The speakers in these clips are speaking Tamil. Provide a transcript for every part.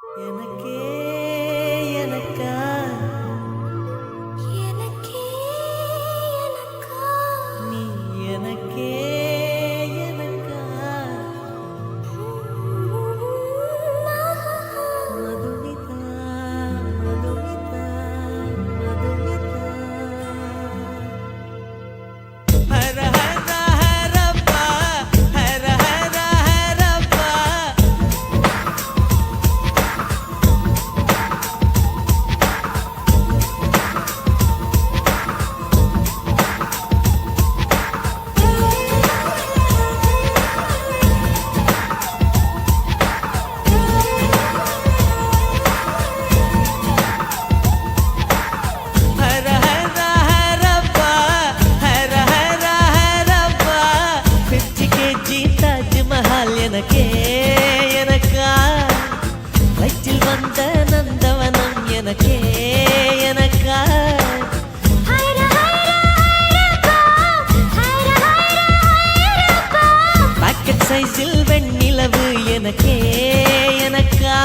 எனக்கே எனக்கா எனக்கே எனக்கா நீ எனக்கே எனக்கா மதுமிதா மதுமிதா மதுமிதா ஹர ஹர ஹரப்பா ஹர ஹர ஹரப்பா ஹர ஹர ஹரப்பா ஹர ஹர ஹரப்பா 50 kg தாஜ்மஹால் எனக்கே எனக்கா வயிற்றில் வந்த நந்தவனம் எனக்கே எனக்கா ஹர ஹர ஹரப்பா பாக்கெட் சைஸில் வெண்ணிலவு எனக்கே எனக்கா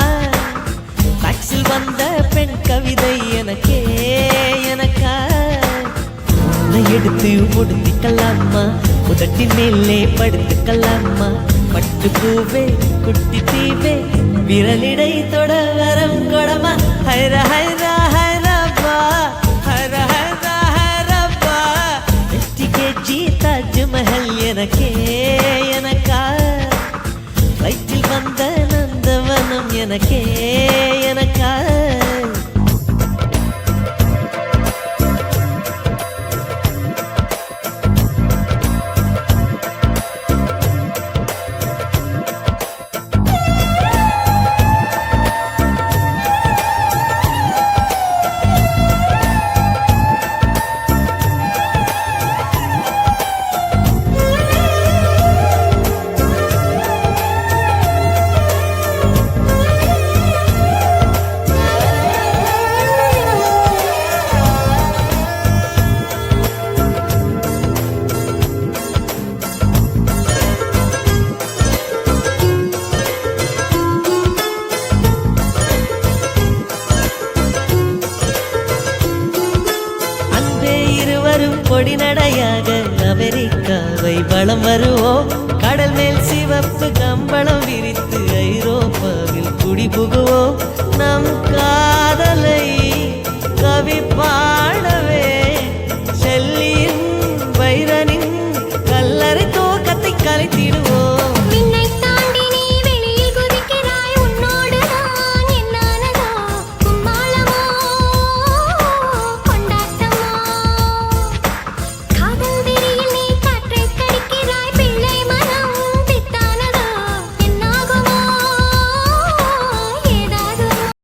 டாக்ஸில் வந்த பெண் கவிதை எனக்கே எனக்கா உன்னை எடுத்து முடித்துக்கலாமா உதட்டின் மேலே படுத்துக்கலாமா பட்டு பூவே குட்டி தீவே விரலிடை தொட வரம் கொடமா ஹர ஹர ஹரப்பா ஹர ஹர ஹரப்பா 50 kg தாஜ்மஹல் எனக்கே எனக்கா வயிற்றில் வந்த நந்தவனம் எனக்கே எனக்கா அன்பே இருவரும் கொடி நடையாக அமெரிக்காவை வலம் வருவோம் கடல் மேல் சிவப்பு கம்பளம் விரித்து ஐரோப்பாவில் குடிபுகுவோம் நம் காதலை